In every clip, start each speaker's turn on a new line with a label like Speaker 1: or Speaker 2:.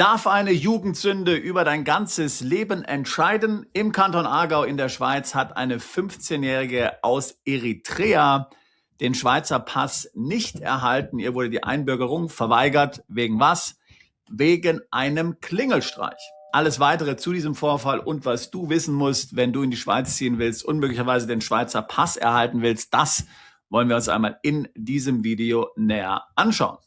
Speaker 1: Darf eine Jugendsünde über dein ganzes Leben entscheiden? Im Kanton Aargau in der Schweiz hat eine 15-Jährige aus Eritrea den Schweizer Pass nicht erhalten. Ihr wurde die Einbürgerung verweigert. Wegen was? Wegen einem Klingelstreich. Alles Weitere zu diesem Vorfall und was du wissen musst, wenn du in die Schweiz ziehen willst und möglicherweise den Schweizer Pass erhalten willst, das wollen wir uns einmal in diesem Video näher anschauen.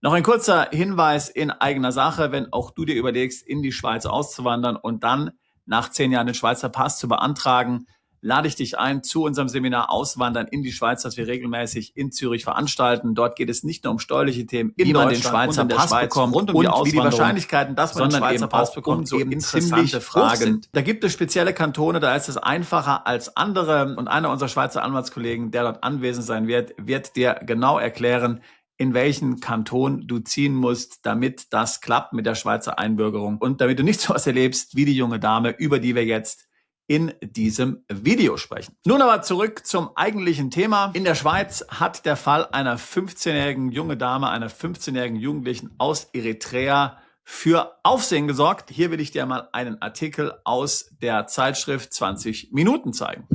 Speaker 1: Noch ein kurzer Hinweis in eigener Sache, wenn auch du dir überlegst, in die Schweiz auszuwandern und dann nach 10 Jahren den Schweizer Pass zu beantragen, lade ich dich ein zu unserem Seminar Auswandern in die Schweiz, das wir regelmäßig in Zürich veranstalten. Dort geht es nicht nur um steuerliche Themen, wie man den Schweizer Pass bekommt und wie die Wahrscheinlichkeiten, dass man den Schweizer Pass bekommt, so eben ziemlich Fragen sind. Da gibt es spezielle Kantone, da ist es einfacher als andere und einer unserer Schweizer Anwaltskollegen, der dort anwesend sein wird, wird dir genau erklären, in welchen Kanton du ziehen musst, damit das klappt mit der Schweizer Einbürgerung und damit du nicht so was erlebst wie die junge Dame, über die wir jetzt in diesem Video sprechen. Nun aber zurück zum eigentlichen Thema. In der Schweiz hat der Fall einer 15-jährigen junge Dame, einer 15-jährigen Jugendlichen aus Eritrea für Aufsehen gesorgt. Hier will ich dir mal einen Artikel aus der Zeitschrift 20 Minuten zeigen.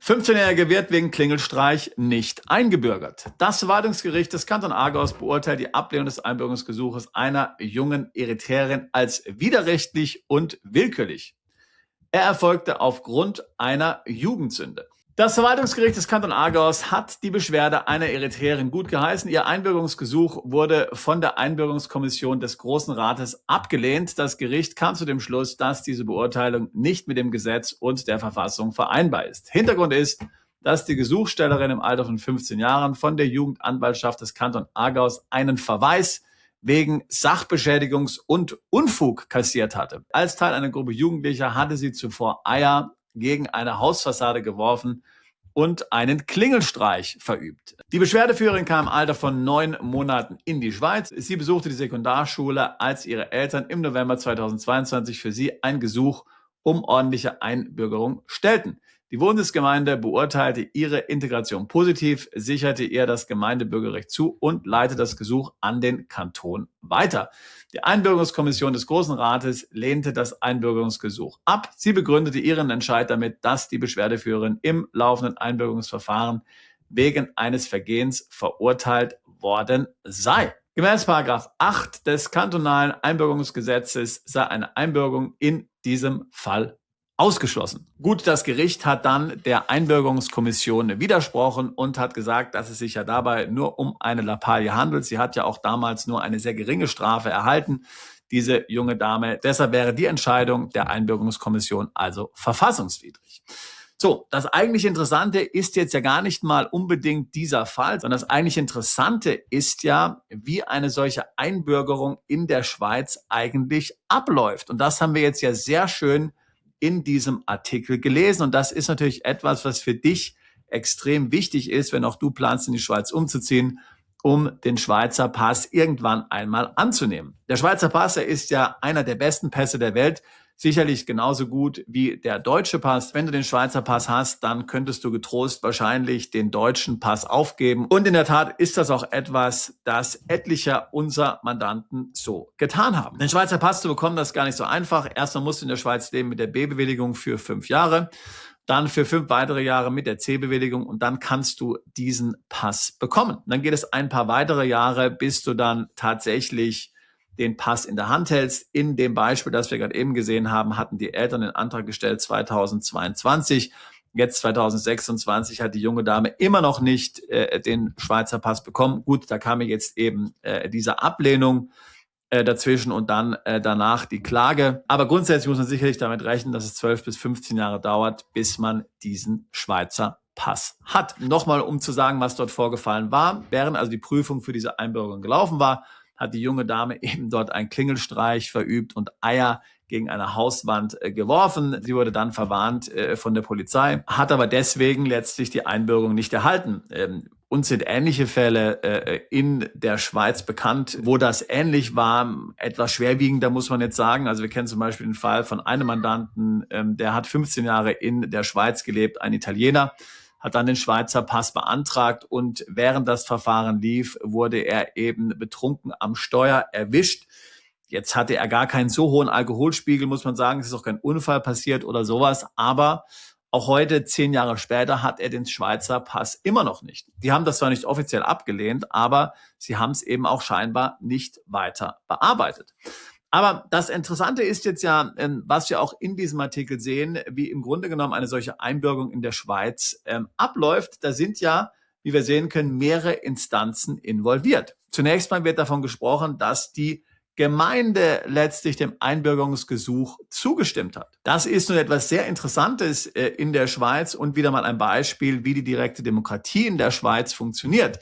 Speaker 1: 15-Jährige wird wegen Klingelstreich nicht eingebürgert. Das Verwaltungsgericht des Kanton Aargaus beurteilt die Ablehnung des Einbürgerungsgesuches einer jungen Eritreerin als widerrechtlich und willkürlich. Er erfolgte aufgrund einer Jugendsünde. Das Verwaltungsgericht des Kanton Aargaus hat die Beschwerde einer Eritreerin gutgeheißen. Ihr Einbürgerungsgesuch wurde von der Einbürgerungskommission des Grossen Rates abgelehnt. Das Gericht kam zu dem Schluss, dass diese Beurteilung nicht mit dem Gesetz und der Verfassung vereinbar ist. Hintergrund ist, dass die Gesuchstellerin im Alter von 15 Jahren von der Jugendanwaltschaft des Kanton Aargaus einen Verweis wegen Sachbeschädigungs- und Unfug kassiert hatte. Als Teil einer Gruppe Jugendlicher hatte sie zuvor Eier gegen eine Hausfassade geworfen und einen Klingelstreich verübt. Die Beschwerdeführerin kam im Alter von 9 Monaten in die Schweiz. Sie besuchte die Sekundarschule, als ihre Eltern im November 2022 für sie ein Gesuch um ordentliche Einbürgerung stellten. Die Wohnsittsgemeinde beurteilte ihre Integration positiv, sicherte ihr das Gemeindebürgerrecht zu und leitete das Gesuch an den Kanton weiter. Die Einbürgerungskommission des Grossen Rates lehnte das Einbürgerungsgesuch ab. Sie begründete ihren Entscheid damit, dass die Beschwerdeführerin im laufenden Einbürgerungsverfahren wegen eines Vergehens verurteilt worden sei. Gemäß § 8 des kantonalen Einbürgerungsgesetzes sei eine Einbürgerung in diesem Fall ausgeschlossen. Gut, das Gericht hat dann der Einbürgerungskommission widersprochen und hat gesagt, dass es sich ja dabei nur um eine Lappalie handelt. Sie hat ja auch damals nur eine sehr geringe Strafe erhalten, diese junge Dame. Deshalb wäre die Entscheidung der Einbürgerungskommission also verfassungswidrig. So, das eigentlich Interessante ist jetzt ja gar nicht mal unbedingt dieser Fall, sondern das eigentlich Interessante ist ja, wie eine solche Einbürgerung in der Schweiz eigentlich abläuft. Und das haben wir jetzt ja sehr schön in diesem Artikel gelesen. Und das ist natürlich etwas, was für dich extrem wichtig ist, wenn auch du planst, in die Schweiz umzuziehen, um den Schweizer Pass irgendwann einmal anzunehmen. Der Schweizer Pass, er ist ja einer der besten Pässe der Welt, sicherlich genauso gut wie der deutsche Pass. Wenn du den Schweizer Pass hast, dann könntest du getrost wahrscheinlich den deutschen Pass aufgeben. Und in der Tat ist das auch etwas, das etliche unserer Mandanten so getan haben. Den Schweizer Pass zu bekommen, das ist gar nicht so einfach. Erstmal musst du in der Schweiz leben mit der B-Bewilligung für 5 Jahre, dann für 5 weitere Jahre mit der C-Bewilligung und dann kannst du diesen Pass bekommen. Dann geht es ein paar weitere Jahre, bis du dann tatsächlich den Pass in der Hand hältst. In dem Beispiel, das wir gerade eben gesehen haben, hatten die Eltern den Antrag gestellt 2022. Jetzt 2026 hat die junge Dame immer noch nicht den Schweizer Pass bekommen. Gut, da kam jetzt eben diese Ablehnung dazwischen und dann danach die Klage. Aber grundsätzlich muss man sicherlich damit rechnen, dass es 12 bis 15 Jahre dauert, bis man diesen Schweizer Pass hat. Nochmal, um zu sagen, was dort vorgefallen war. Während also die Prüfung für diese Einbürgerung gelaufen war, hat die junge Dame eben dort einen Klingelstreich verübt und Eier gegen eine Hauswand geworfen. Sie wurde dann verwarnt von der Polizei, hat aber deswegen letztlich die Einbürgerung nicht erhalten. Uns sind ähnliche Fälle in der Schweiz bekannt, wo das ähnlich war, etwas schwerwiegender muss man jetzt sagen. Also wir kennen zum Beispiel den Fall von einem Mandanten, der hat 15 Jahre in der Schweiz gelebt, ein Italiener. hat dann den Schweizer Pass beantragt und während das Verfahren lief, wurde er eben betrunken am Steuer erwischt. Jetzt hatte er gar keinen so hohen Alkoholspiegel, muss man sagen. Es ist auch kein Unfall passiert oder sowas. Aber auch heute, 10 Jahre später, hat er den Schweizer Pass immer noch nicht. Die haben das zwar nicht offiziell abgelehnt, aber sie haben es eben auch scheinbar nicht weiter bearbeitet. Aber das Interessante ist jetzt ja, was wir auch in diesem Artikel sehen, wie im Grunde genommen eine solche Einbürgerung in der Schweiz abläuft. Da sind ja, wie wir sehen können, mehrere Instanzen involviert. Zunächst mal wird davon gesprochen, dass die Gemeinde letztlich dem Einbürgerungsgesuch zugestimmt hat. Das ist nun etwas sehr Interessantes in der Schweiz und wieder mal ein Beispiel, wie die direkte Demokratie in der Schweiz funktioniert.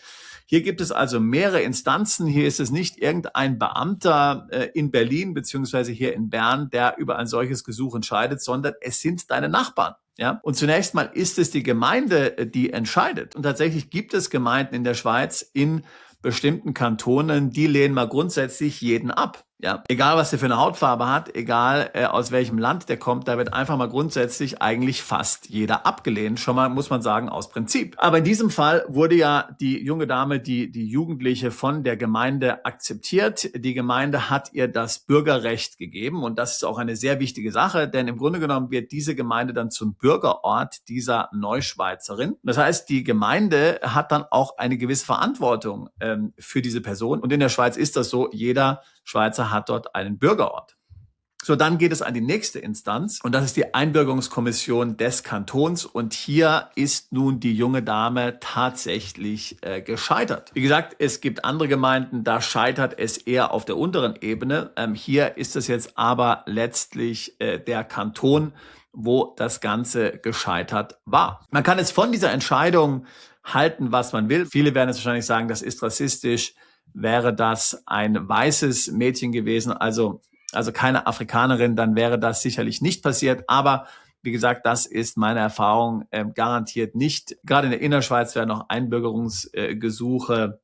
Speaker 1: Hier gibt es also mehrere Instanzen. Hier ist es nicht irgendein Beamter in Berlin beziehungsweise hier in Bern, der über ein solches Gesuch entscheidet, sondern es sind deine Nachbarn. Ja? Und zunächst mal ist es die Gemeinde, die entscheidet. Und tatsächlich gibt es Gemeinden in der Schweiz in bestimmten Kantonen, die lehnen mal grundsätzlich jeden ab. Ja, egal was der für eine Hautfarbe hat, egal aus welchem Land der kommt, da wird einfach mal grundsätzlich eigentlich fast jeder abgelehnt. Schon mal muss man sagen, aus Prinzip. Aber in diesem Fall wurde ja die junge Dame, die Jugendliche von der Gemeinde akzeptiert. Die Gemeinde hat ihr das Bürgerrecht gegeben und das ist auch eine sehr wichtige Sache, denn im Grunde genommen wird diese Gemeinde dann zum Bürgerort dieser Neuschweizerin. Das heißt, die Gemeinde hat dann auch eine gewisse Verantwortung für diese Person und in der Schweiz ist das so, jeder Schweizer hat dort einen Bürgerort. So, dann geht es an die nächste Instanz und das ist die Einbürgerungskommission des Kantons und hier ist nun die junge Dame tatsächlich gescheitert. Wie gesagt, es gibt andere Gemeinden, da scheitert es eher auf der unteren Ebene. Hier ist es jetzt aber letztlich der Kanton, wo das Ganze gescheitert war. Man kann jetzt von dieser Entscheidung halten, was man will. Viele werden jetzt wahrscheinlich sagen, das ist rassistisch. Wäre das ein weißes Mädchen gewesen, also keine Afrikanerin, dann wäre das sicherlich nicht passiert. Aber wie gesagt, das ist meine Erfahrung garantiert nicht. Gerade in der Innerschweiz werden auch Einbürgerungsgesuche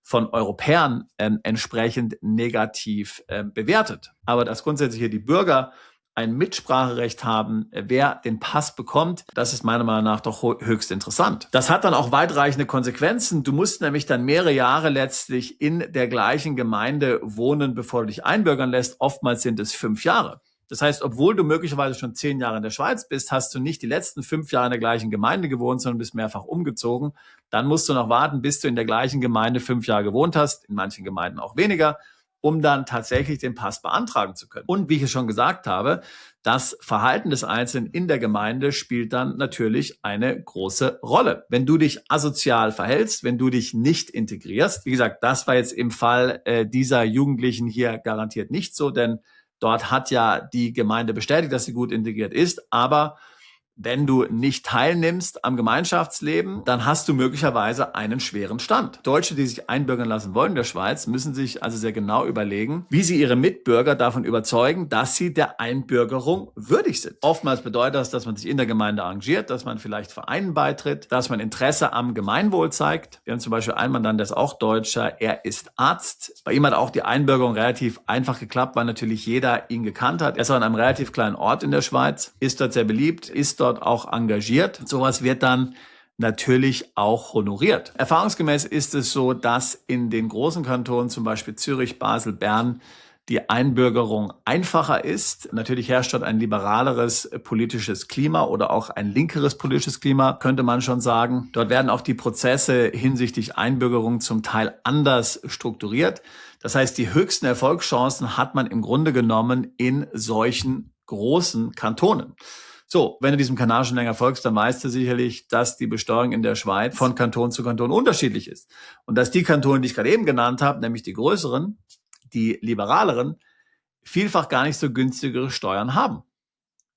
Speaker 1: von Europäern entsprechend negativ bewertet. Aber dass grundsätzlich hier die Bürger ein Mitspracherecht haben, wer den Pass bekommt, das ist meiner Meinung nach doch höchst interessant. Das hat dann auch weitreichende Konsequenzen. Du musst nämlich dann mehrere Jahre letztlich in der gleichen Gemeinde wohnen, bevor du dich einbürgern lässt. Oftmals sind es 5 Jahre. Das heißt, obwohl du möglicherweise schon 10 Jahre in der Schweiz bist, hast du nicht die letzten 5 Jahre in der gleichen Gemeinde gewohnt, sondern bist mehrfach umgezogen. Dann musst du noch warten, bis du in der gleichen Gemeinde 5 Jahre gewohnt hast, in manchen Gemeinden auch weniger, um dann tatsächlich den Pass beantragen zu können. Und wie ich es schon gesagt habe, das Verhalten des Einzelnen in der Gemeinde spielt dann natürlich eine große Rolle. Wenn du dich asozial verhältst, wenn du dich nicht integrierst, wie gesagt, das war jetzt im Fall dieser Jugendlichen hier garantiert nicht so, denn dort hat ja die Gemeinde bestätigt, dass sie gut integriert ist, aber wenn du nicht teilnimmst am Gemeinschaftsleben, dann hast du möglicherweise einen schweren Stand. Deutsche, die sich einbürgern lassen wollen in der Schweiz, müssen sich also sehr genau überlegen, wie sie ihre Mitbürger davon überzeugen, dass sie der Einbürgerung würdig sind. Oftmals bedeutet das, dass man sich in der Gemeinde engagiert, dass man vielleicht Vereinen beitritt, dass man Interesse am Gemeinwohl zeigt. Wir haben zum Beispiel einen Mandanten, der ist auch Deutscher, er ist Arzt. Bei ihm hat auch die Einbürgerung relativ einfach geklappt, weil natürlich jeder ihn gekannt hat. Er ist auch in einem relativ kleinen Ort in der Schweiz, ist dort sehr beliebt, ist dort auch engagiert. Sowas wird dann natürlich auch honoriert. Erfahrungsgemäß ist es so, dass in den großen Kantonen, zum Beispiel Zürich, Basel, Bern, die Einbürgerung einfacher ist. Natürlich herrscht dort ein liberaleres politisches Klima oder auch ein linkeres politisches Klima, könnte man schon sagen. Dort werden auch die Prozesse hinsichtlich Einbürgerung zum Teil anders strukturiert. Das heißt, die höchsten Erfolgschancen hat man im Grunde genommen in solchen großen Kantonen. So, wenn du diesem Kanal schon länger folgst, dann weißt du sicherlich, dass die Besteuerung in der Schweiz von Kanton zu Kanton unterschiedlich ist. Und dass die Kantone, die ich gerade eben genannt habe, nämlich die größeren, die liberaleren, vielfach gar nicht so günstigere Steuern haben.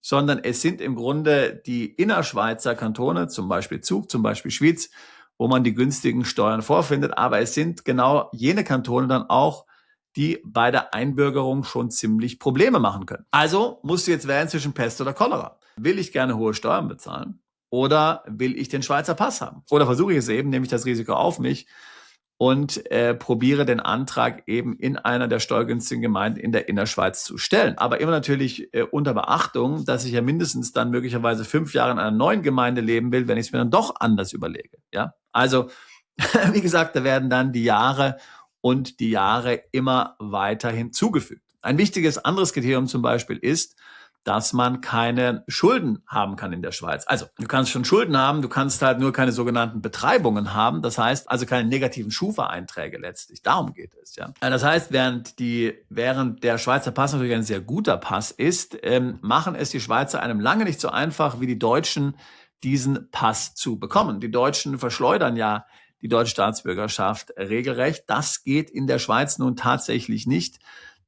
Speaker 1: Sondern es sind im Grunde die Innerschweizer Kantone, zum Beispiel Zug, zum Beispiel Schwyz, wo man die günstigen Steuern vorfindet. Aber es sind genau jene Kantone dann auch, die bei der Einbürgerung schon ziemlich Probleme machen können. Also musst du jetzt wählen zwischen Pest oder Cholera. Will ich gerne hohe Steuern bezahlen oder will ich den Schweizer Pass haben? Oder versuche ich es eben, nehme ich das Risiko auf mich und probiere den Antrag eben in einer der steuergünstigen Gemeinden in der Innerschweiz zu stellen. Aber immer natürlich unter Beachtung, dass ich ja mindestens dann möglicherweise 5 Jahre in einer neuen Gemeinde leben will, wenn ich es mir dann doch anders überlege. Ja, also wie gesagt, da werden dann die Jahre immer weiter hinzugefügt. Ein wichtiges anderes Kriterium zum Beispiel ist, dass man keine Schulden haben kann in der Schweiz. Also, du kannst schon Schulden haben, du kannst halt nur keine sogenannten Betreibungen haben. Das heißt, also keine negativen Schufa-Einträge letztlich. Darum geht es, ja. Das heißt, während der Schweizer Pass natürlich ein sehr guter Pass ist, machen es die Schweizer einem lange nicht so einfach wie die Deutschen, diesen Pass zu bekommen. Die Deutschen verschleudern ja die deutsche Staatsbürgerschaft regelrecht. Das geht in der Schweiz nun tatsächlich nicht.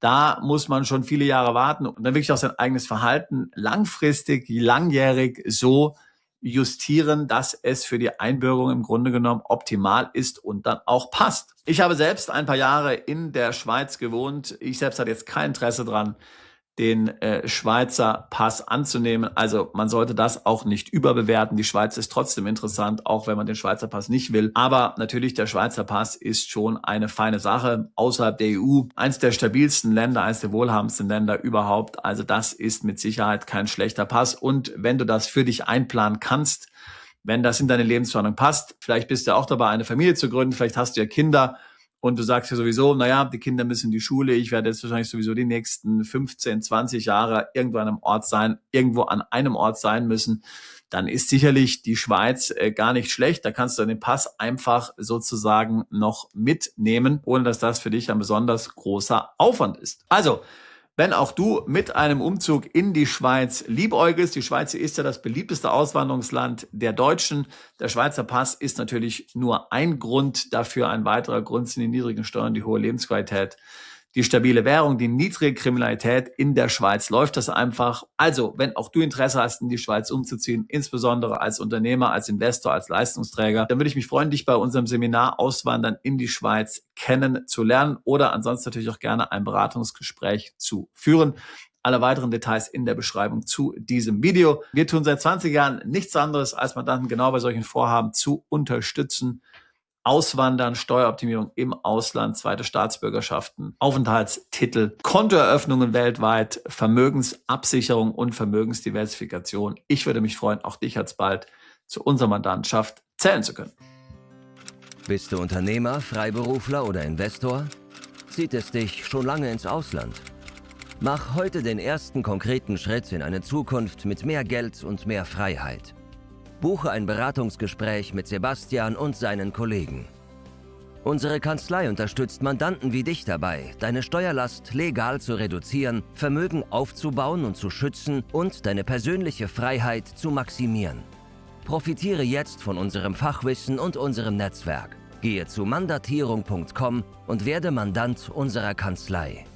Speaker 1: Da muss man schon viele Jahre warten und dann wirklich auch sein eigenes Verhalten langfristig, langjährig so justieren, dass es für die Einbürgerung im Grunde genommen optimal ist und dann auch passt. Ich habe selbst ein paar Jahre in der Schweiz gewohnt. Ich selbst hatte jetzt kein Interesse dran, den Schweizer Pass anzunehmen. Also man sollte das auch nicht überbewerten. Die Schweiz ist trotzdem interessant, auch wenn man den Schweizer Pass nicht will. Aber natürlich, der Schweizer Pass ist schon eine feine Sache außerhalb der EU. Eins der stabilsten Länder, eins der wohlhabendsten Länder überhaupt. Also das ist mit Sicherheit kein schlechter Pass. Und wenn du das für dich einplanen kannst, wenn das in deine Lebensplanung passt, vielleicht bist du auch dabei, eine Familie zu gründen, vielleicht hast du ja Kinder, und du sagst ja sowieso, naja, die Kinder müssen in die Schule, ich werde jetzt wahrscheinlich sowieso die nächsten 15, 20 Jahre irgendwo an einem Ort sein müssen, dann ist sicherlich die Schweiz gar nicht schlecht. Da kannst du den Pass einfach sozusagen noch mitnehmen, ohne dass das für dich ein besonders großer Aufwand ist. Also, wenn auch du mit einem Umzug in die Schweiz liebäugelst, die Schweiz ist ja das beliebteste Auswanderungsland der Deutschen. Der Schweizer Pass ist natürlich nur ein Grund dafür. Ein weiterer Grund sind die niedrigen Steuern, die hohe Lebensqualität, die stabile Währung, die niedrige Kriminalität. In der Schweiz läuft das einfach. Also, wenn auch du Interesse hast, in die Schweiz umzuziehen, insbesondere als Unternehmer, als Investor, als Leistungsträger, dann würde ich mich freuen, dich bei unserem Seminar Auswandern in die Schweiz kennenzulernen oder ansonsten natürlich auch gerne ein Beratungsgespräch zu führen. Alle weiteren Details in der Beschreibung zu diesem Video. Wir tun seit 20 Jahren nichts anderes, als Mandanten genau bei solchen Vorhaben zu unterstützen. Auswandern, Steueroptimierung im Ausland, zweite Staatsbürgerschaften, Aufenthaltstitel, Kontoeröffnungen weltweit, Vermögensabsicherung und Vermögensdiversifikation. Ich würde mich freuen, auch dich alsbald zu unserer Mandantschaft zählen zu können.
Speaker 2: Bist du Unternehmer, Freiberufler oder Investor? Zieht es dich schon lange ins Ausland? Mach heute den ersten konkreten Schritt in eine Zukunft mit mehr Geld und mehr Freiheit. Buche ein Beratungsgespräch mit Sebastian und seinen Kollegen. Unsere Kanzlei unterstützt Mandanten wie dich dabei, deine Steuerlast legal zu reduzieren, Vermögen aufzubauen und zu schützen und deine persönliche Freiheit zu maximieren. Profitiere jetzt von unserem Fachwissen und unserem Netzwerk. Gehe zu mandatierung.com und werde Mandant unserer Kanzlei.